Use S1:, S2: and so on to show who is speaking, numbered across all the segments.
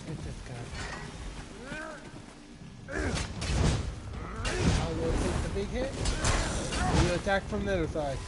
S1: Let's hit this guy. I'll go take the big hit. You attack from the other side.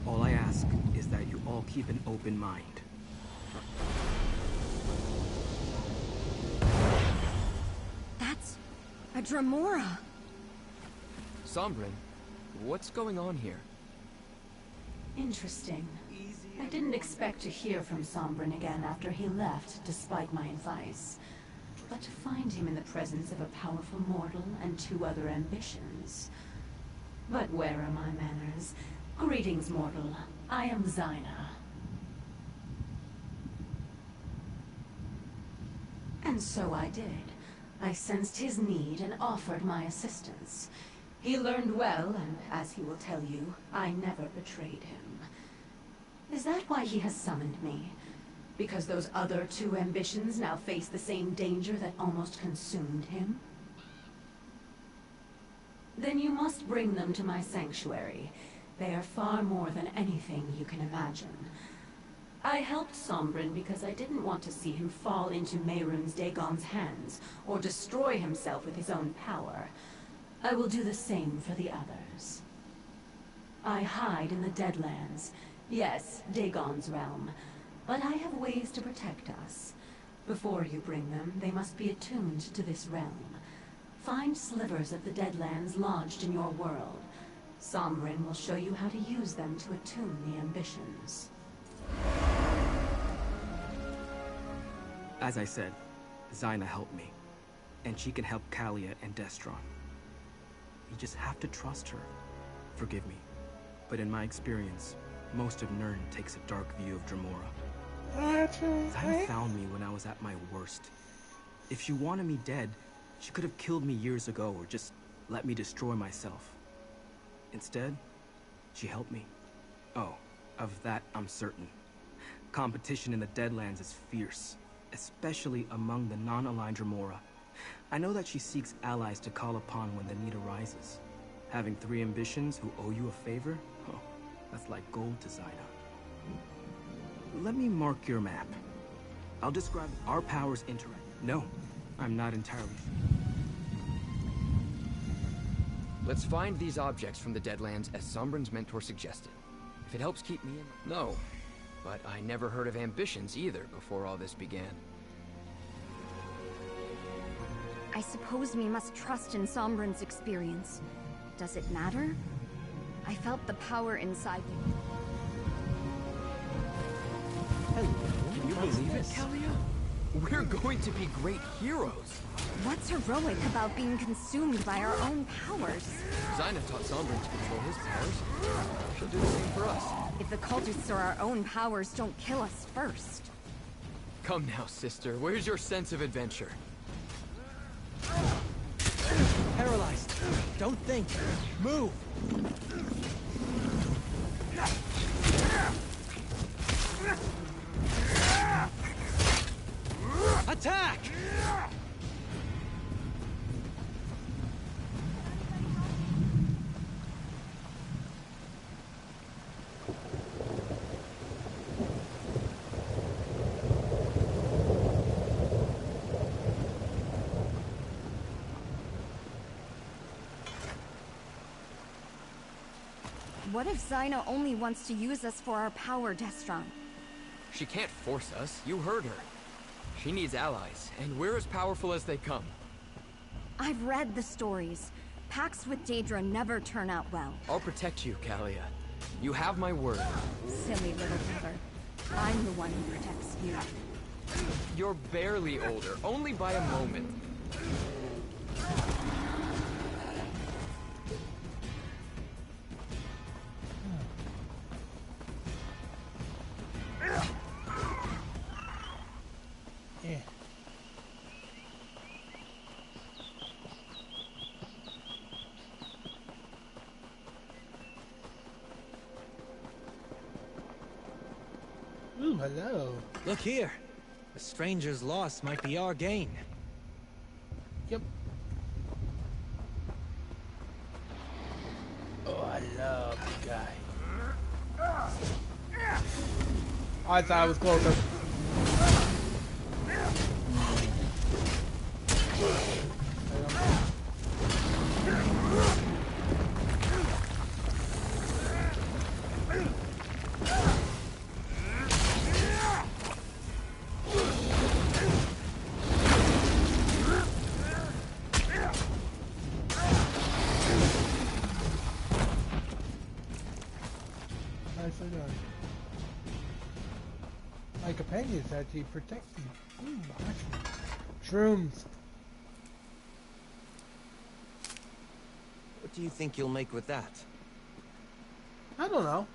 S2: All I ask is that you all keep an open mind.
S3: That's a Dremora.
S4: Sombrin, what's going on here?
S5: Interesting. I didn't expect to hear from Sombrin again after he left, despite my advice. But to find him in the presence of a powerful mortal and 2 other ambitions. But where are my manners? Greetings, mortal. I am Zyna. And so I did. I sensed his need and offered my assistance. He learned well, and as he will tell you, I never betrayed him. Is that why he has summoned me? Because those other 2 ambitions now face the same danger that almost consumed him? Then you must bring them to my sanctuary. They are far more than anything you can imagine. I helped Sombrin because I didn't want to see him fall into Mehrunes Dagon's hands, or destroy himself with his own power. I will do the same for the others. I hide in the Deadlands. Yes, Dagon's realm. But I have ways to protect us. Before you bring them, they must be attuned to this realm. Find slivers of the Deadlands lodged in your world. Sombrin will show you how to use them to attune the ambitions.
S2: As I said, Zyna helped me. And she can help Kalia and Destron. You just have to trust her. Forgive me. But in my experience, most of Nirn takes a dark view of Dremora. Zyna found me when I was at my worst. If she wanted me dead, she could have killed me years ago or just let me destroy myself. Instead, she helped me. Oh, of that I'm certain. Competition in the Deadlands is fierce, especially among the non-aligned Dremora. I know that she seeks allies to call upon when the need arises. Having 3 ambitions who owe you a favor? Oh, that's like gold to Zyna. Let me mark your map. I'll describe our powers interact. No, I'm not entirely sure.
S4: Let's find these objects from the Deadlands as Sombrin's mentor suggested. If it helps keep me in... No, but I never heard of ambitions either before all this began.
S3: I suppose we must trust in Sombrin's experience. Does it matter? I felt the power inside you.
S4: Hello. Can you believe it, Kalia? We're going to be great heroes.
S3: What's heroic about being consumed by our own powers?
S4: Zyna taught Sombrin to control his powers. She'll do the same for us.
S3: If the cultists or our own powers don't kill us first.
S4: Come now, sister. Where's your sense of adventure?
S6: Paralyzed. Don't think. Move. Attack!
S3: What if Zyna only wants to use us for our power, Destron?
S4: She can't force us. You heard her. She needs allies, and we're as powerful as they come.
S3: I've read the stories. Pacts with Daedra never turn out well.
S4: I'll protect you, Kalia. You have my word.
S3: Silly little brother. I'm the one who protects you.
S4: You're barely older, only by a moment.
S1: Yeah. Ooh, hello.
S6: Look here. A stranger's loss might be our gain.
S1: Yep. Oh, I love the guy. I thought I was closer. Nicely done. My companions actually protect me. Ooh, shrooms.
S6: What do you think you'll make with that?
S1: I don't know.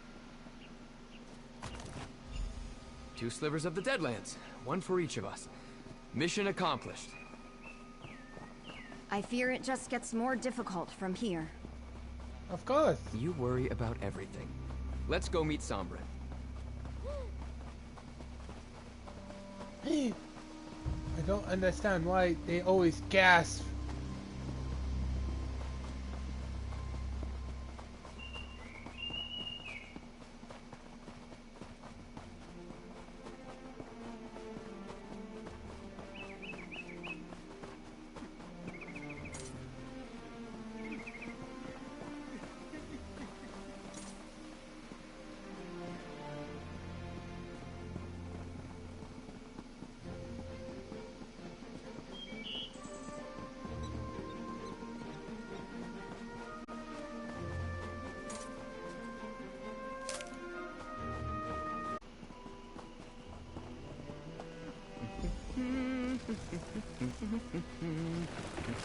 S4: 2 slivers of the Deadlands, 1 for each of us. Mission accomplished.
S3: I fear it just gets more difficult from here.
S1: Of course.
S4: You worry about everything. Let's go meet Sombrin.
S1: I don't understand why they always gasp.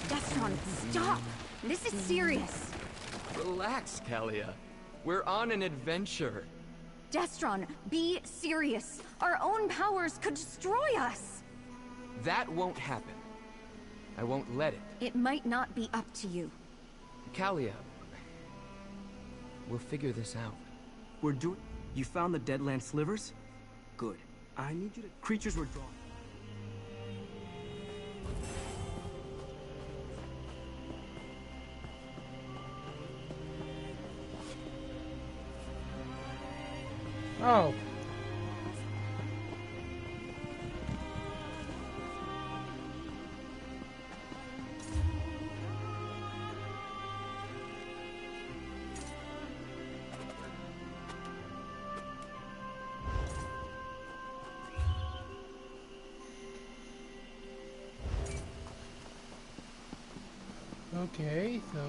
S3: Destron, stop! This is serious.
S4: Relax, Kalia. We're on an adventure.
S3: Destron, be serious. Our own powers could destroy us.
S4: That won't happen. I won't let it.
S3: It might not be up to you.
S4: Kalia, we'll figure this out.
S2: We're doing... You found the Deadland slivers? Good. I need you to... Creatures were drawn.
S1: Oh. Okay, so...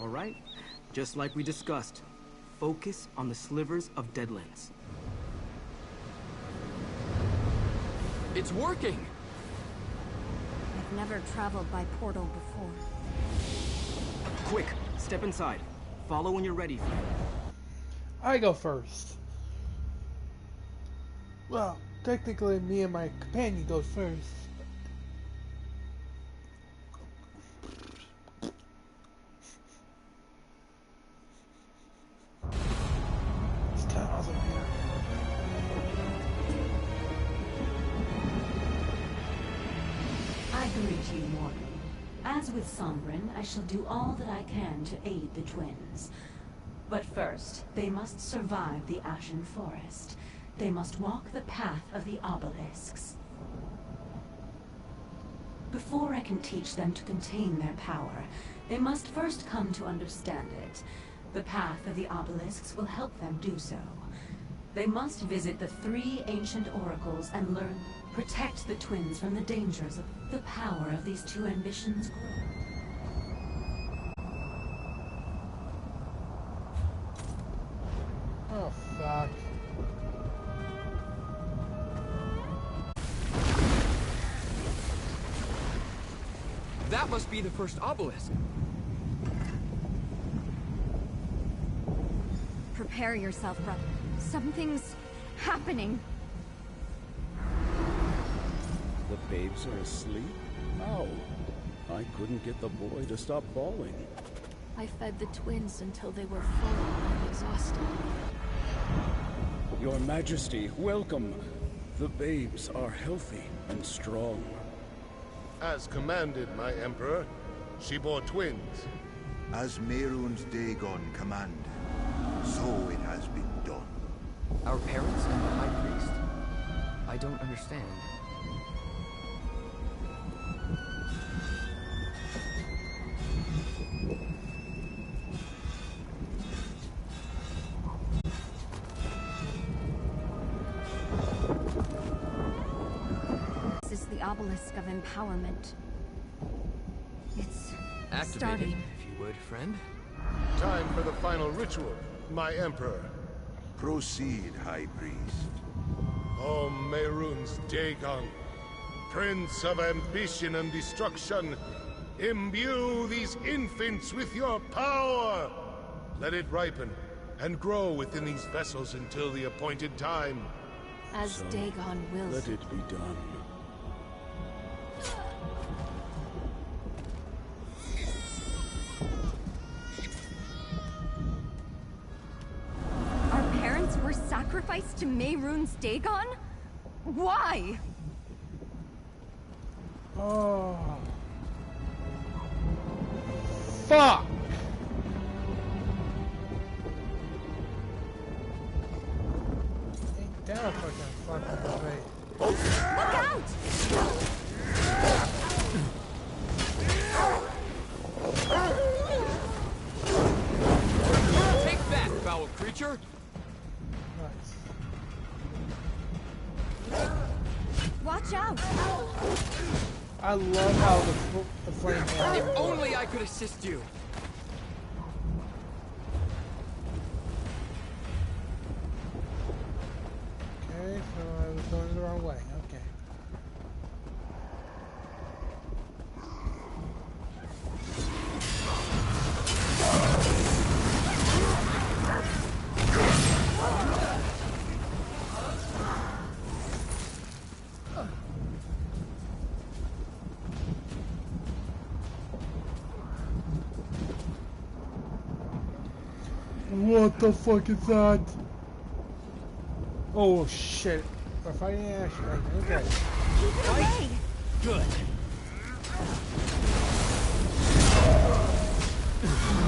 S2: All right, just like we discussed. Focus on the slivers of Deadlands.
S4: It's working!
S3: I've never traveled by portal before.
S2: Quick, step inside. Follow when you're ready.
S1: I go first. Well, technically me and my companion goes first. It's kind of awesome here.
S5: I greet you, mortal. As with Sombrin, I shall do all that I can to aid the twins. But first, they must survive the Ashen Forest. They must walk the path of the obelisks. Before I can teach them to contain their power, they must first come to understand it. The path of the obelisks will help them do so. They must visit the 3 ancient oracles and learn Protect the twins from the dangers of the power of these two ambitions grow.
S1: Oh, fuck.
S4: That must be the first obelisk.
S3: Prepare yourself, brother. Something's happening.
S7: The babes are asleep? How? I couldn't get the boy to stop bawling.
S8: I fed the twins until they were full and exhausted.
S7: Your Majesty, welcome. The babes are healthy and strong.
S9: As commanded, my Emperor. She bore twins.
S10: As Mehrunes Dagon commanded, so it has been done.
S4: Our parents and the High Priest? I don't understand.
S3: This is the obelisk of empowerment. It's
S4: Activate
S3: starting.
S4: it, if you would, friend.
S9: Time for the final ritual, my Emperor.
S10: Proceed, High Priest.
S9: O Mehrunes Dagon, Prince of ambition and destruction, imbue these infants with your power! Let it ripen and grow within these vessels until the appointed time.
S8: As
S7: So,
S8: Dagon wills.
S7: Let it be done.
S3: Our parents were sacrificed to Mehrunes Dagon? Why?
S1: Oh. Fuck! Ain't that a fucking great?
S3: Look out!
S4: Take that, foul creature!
S1: Nice.
S3: Watch out!
S1: I love how the flame
S4: If only I could assist you!
S1: Okay, so I was going the wrong way. Okay. What the fuck is that? Oh shit. We're fighting Ashley. Okay.
S3: Keep it away!
S6: Good.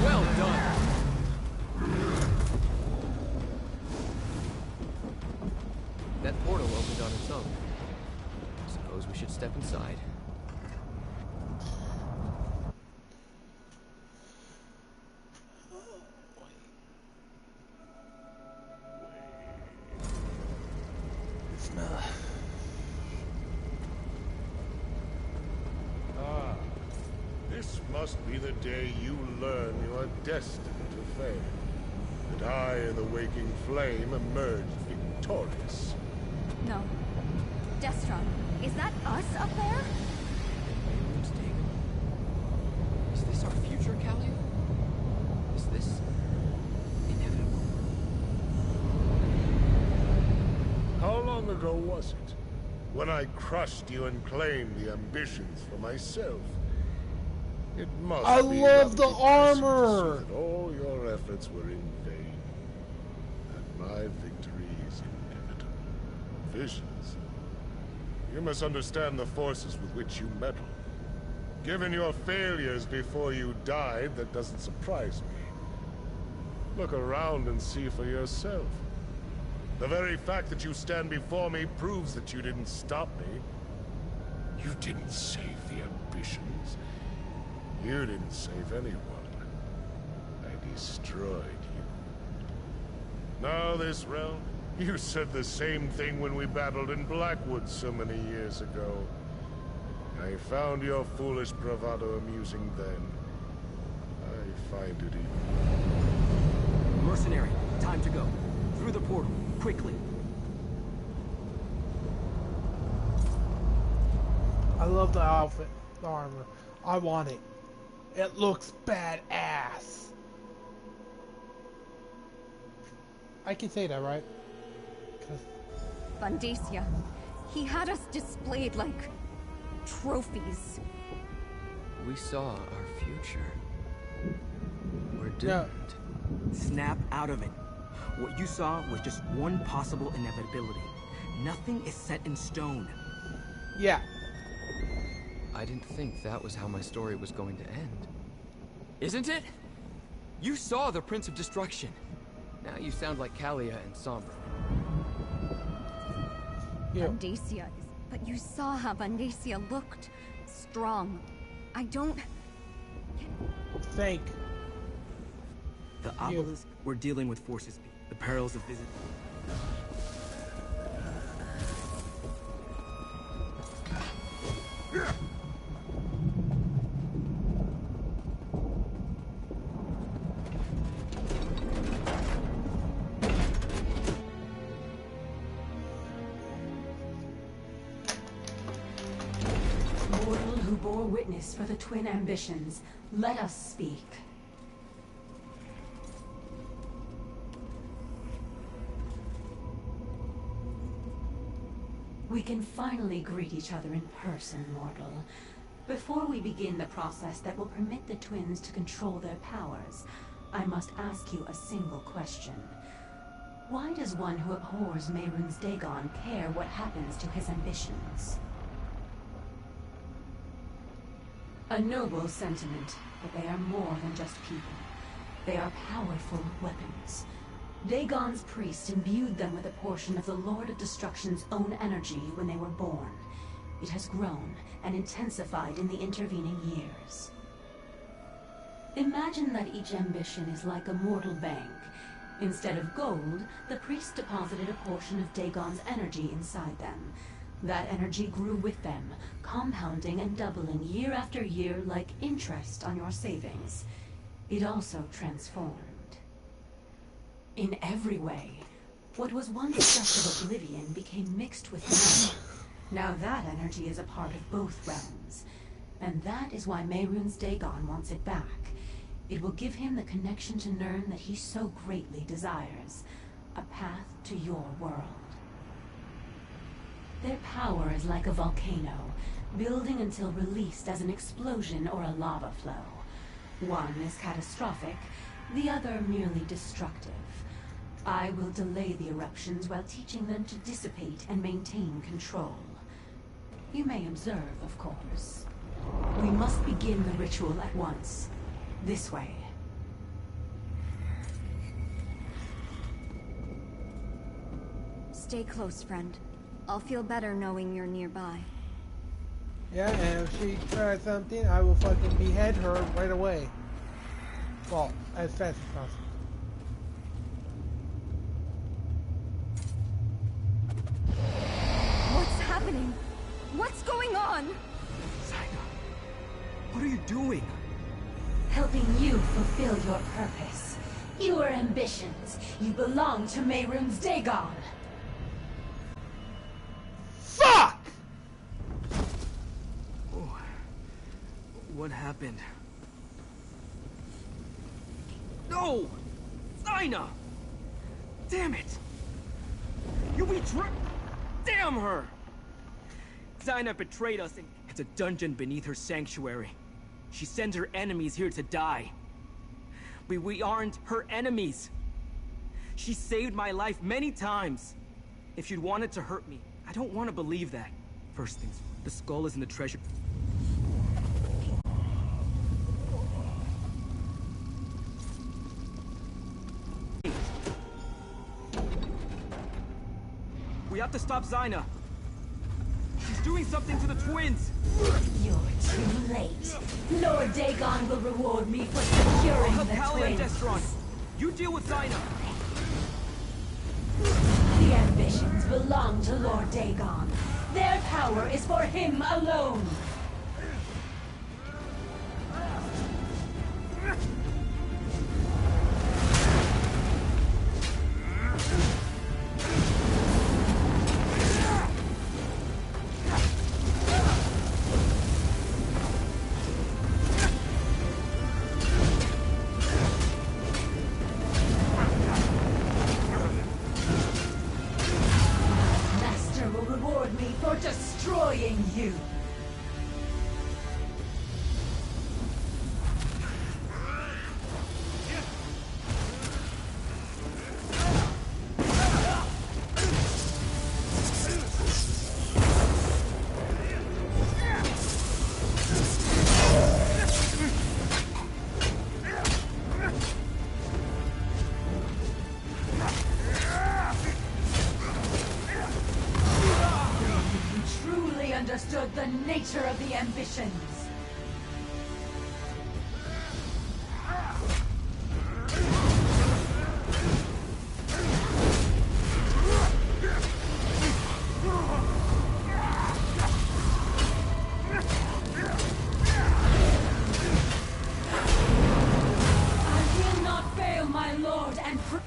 S4: Well done! That portal opened on its own. Suppose we should step inside.
S9: This must be the day you learn you are destined to fail. That I and the waking flame emerged victorious.
S3: No. Destron, is that us up there?
S4: Mehrunes Dagon? Is this our future, Kalia? Is this inevitable?
S9: How long ago was it? When I crushed you and claimed the ambitions for myself. It must
S1: I
S9: be
S1: love the
S9: enough depressing to
S1: armor!
S9: see that all your efforts were in vain. That my victory is inevitable. Visions. You must understand the forces with which you meddle. Given your failures before you died, that doesn't surprise me. Look around and see for yourself. The very fact that you stand before me proves that you didn't stop me. You didn't save the ambitions. You didn't save anyone. I destroyed you. Now this realm, You said the same thing when we battled in Blackwood so many years ago. I found your foolish bravado amusing then. I find it even.
S2: Mercenary, time to go. Through the portal, quickly.
S1: I love the outfit, the armor. I want it. It looks badass. I can say that, right?
S3: Vandacia. He had us displayed like trophies.
S4: We saw our future. We're doomed.
S2: Snap out of it. What you saw was just one possible inevitability. Nothing is set in stone.
S1: Yeah.
S4: I didn't think that was how my story was going to end. Isn't it? You saw the Prince of Destruction. Now you sound like Kalia and Sombra.
S1: Yeah.
S3: Vandacia is... But you saw how Vandacia looked. Strong. I don't...
S1: Thank.
S2: The obelisk, we're dealing with forces. The perils of visit.
S5: Mortal who bore witness for the twin ambitions, let us speak. We can finally greet each other in person, mortal. Before we begin the process that will permit the twins to control their powers, I must ask you a single question. Why does one who abhors Mehrunes Dagon care what happens to his ambitions? A noble sentiment, but they are more than just people. They are powerful weapons. Dagon's priest imbued them with a portion of the Lord of Destruction's own energy when they were born. It has grown and intensified in the intervening years. Imagine that each ambition is like a mortal bank. Instead of gold, the priest deposited a portion of Dagon's energy inside them. That energy grew with them, compounding and doubling year after year like interest on your savings. It also transformed. In every way, what was once just of oblivion became mixed with memory. Now that energy is a part of both realms. And that is why Mehrunes Dagon wants it back. It will give him the connection to Nirn that he so greatly desires. A path to your world. Their power is like a volcano, building until released as an explosion or a lava flow. One is catastrophic, the other merely destructive. I will delay the eruptions while teaching them to dissipate and maintain control. You may observe, of course. We must begin the ritual at once. This way.
S3: Stay close, friend. I'll feel better knowing you're nearby.
S1: Yeah, and if she tries something, I will fucking behead her right away. Well, as fast as possible.
S3: What's happening? What's going on?
S2: Zaina, what are you doing?
S5: Helping you fulfill your purpose. Your ambitions. You belong to Mehrunes Dagon.
S1: Fuck!
S2: Oh, what happened? No! Zaina! Damn it! You betrayed... Damn her! Zaina betrayed us and it's a dungeon beneath her sanctuary. She sends her enemies here to die. We aren't her enemies. She saved my life many times. If she'd wanted to hurt me, I don't want to believe that. First things, the skull is in the treasure. We have to stop Zaina. She's doing something to the twins.
S5: You're too late. Lord Dagon will reward me for securing the
S2: Kalia and
S5: twins.
S2: Destron. You deal with Zaina.
S5: The ambitions belong to Lord Dagon. Their power is for him alone. Master will reward me for destroying you. Truly understood the nature of the ambitions. I will not fail my lord and prince.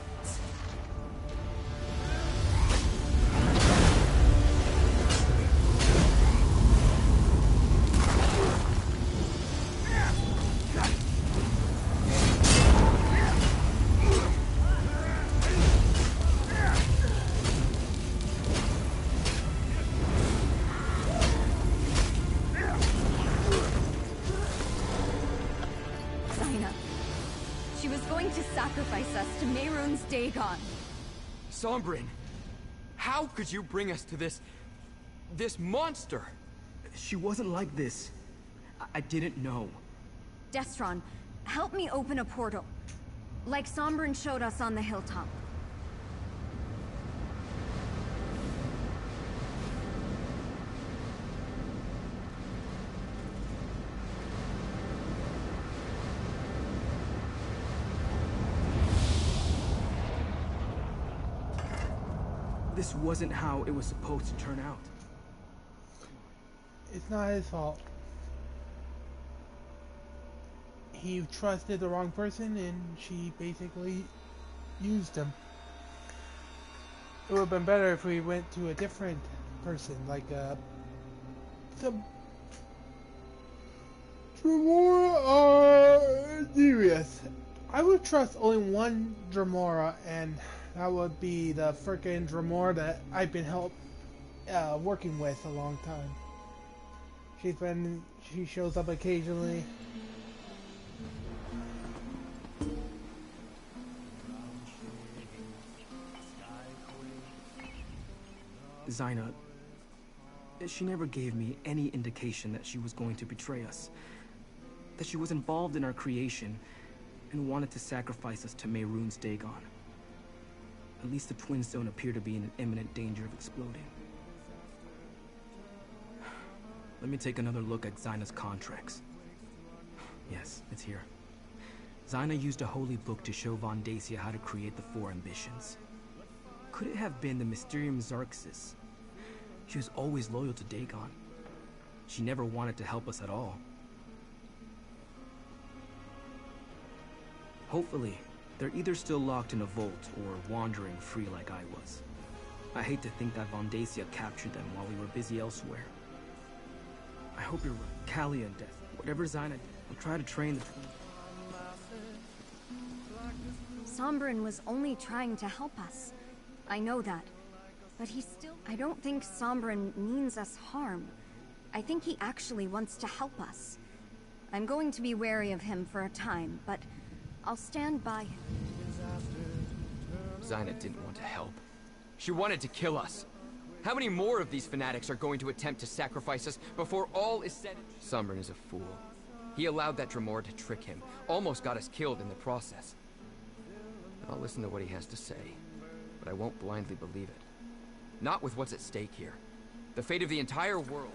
S3: Zaina. She was going to sacrifice us to Mehrunes Dagon.
S4: Sombrin, how could you bring us to this monster?
S2: She wasn't like this. I didn't know.
S3: Destron, help me open a portal. Like Sombrin showed us on the hilltop.
S2: This wasn't how it was supposed to turn out.
S1: It's not his fault. He trusted the wrong person and she basically used him. It would have been better if we went to a different person, like some Dremora or Darius. I would trust only one Dremora, and that would be the frickin' Dremora that I've been working with a long time. She shows up occasionally.
S2: Zaina, she never gave me any indication that she was going to betray us. That she was involved in our creation and wanted to sacrifice us to Mehrunes Dagon. At least the twins don't appear to be in imminent danger of exploding. Let me take another look at Zaina's contracts. Yes, it's here. Zaina used a holy book to show Vondacia how to create the 4 ambitions. Could it have been the Mysterium Xarxus? She was always loyal to Dagon. She never wanted to help us at all. Hopefully, they're either still locked in a vault or wandering free like I was. I hate to think that Vondacia captured them while we were busy elsewhere. I hope you're right. Callia and Death. Whatever Zaina did, I'll try to train the twins.
S3: Sombrin was only trying to help us. I know that. But I don't think Sombrin means us harm. I think he actually wants to help us. I'm going to be wary of him for a time, but I'll stand by him.
S4: Zaina didn't want to help. She wanted to kill us. How many more of these fanatics are going to attempt to sacrifice us before all is said? Sombrin is a fool. He allowed that Dremora to trick him, almost got us killed in the process. I'll listen to what he has to say, but I won't blindly believe it. Not with what's at stake here. The fate of the entire world.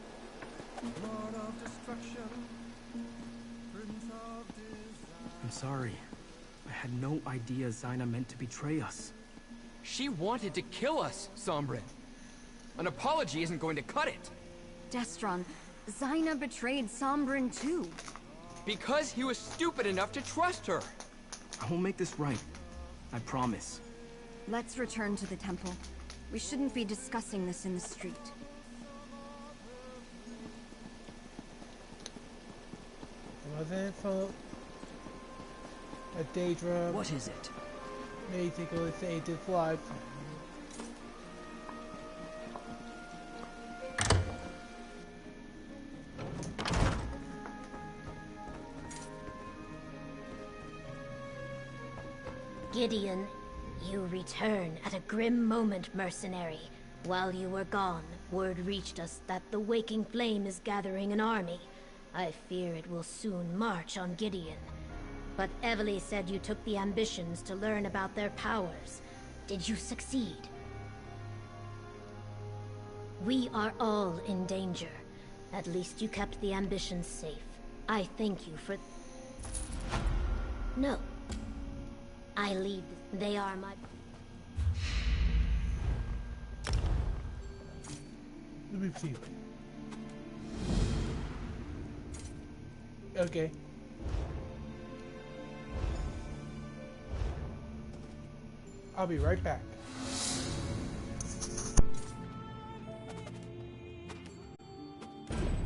S2: I'm sorry. I had no idea Zaina meant to betray us.
S4: She wanted to kill us, Sombrin. An apology isn't going to cut it.
S3: Destron, Zaina betrayed Sombrin too.
S4: Because he was stupid enough to trust her.
S2: I will make this right. I promise.
S3: Let's return to the temple. We shouldn't be discussing this in the street.
S1: Wasn't for a Daedra.
S6: What is it?
S1: Basically saved his life.
S11: Gideon, you return at a grim moment, mercenary. While you were gone, word reached us that the Waking Flame is gathering an army. I fear it will soon march on Gideon. But Evely said you took the ambitions to learn about their powers. Did you succeed? We are all in danger. At least you kept the ambitions safe. I thank you for... No. I leave. They are my...
S1: Let me see. Okay. I'll be right back.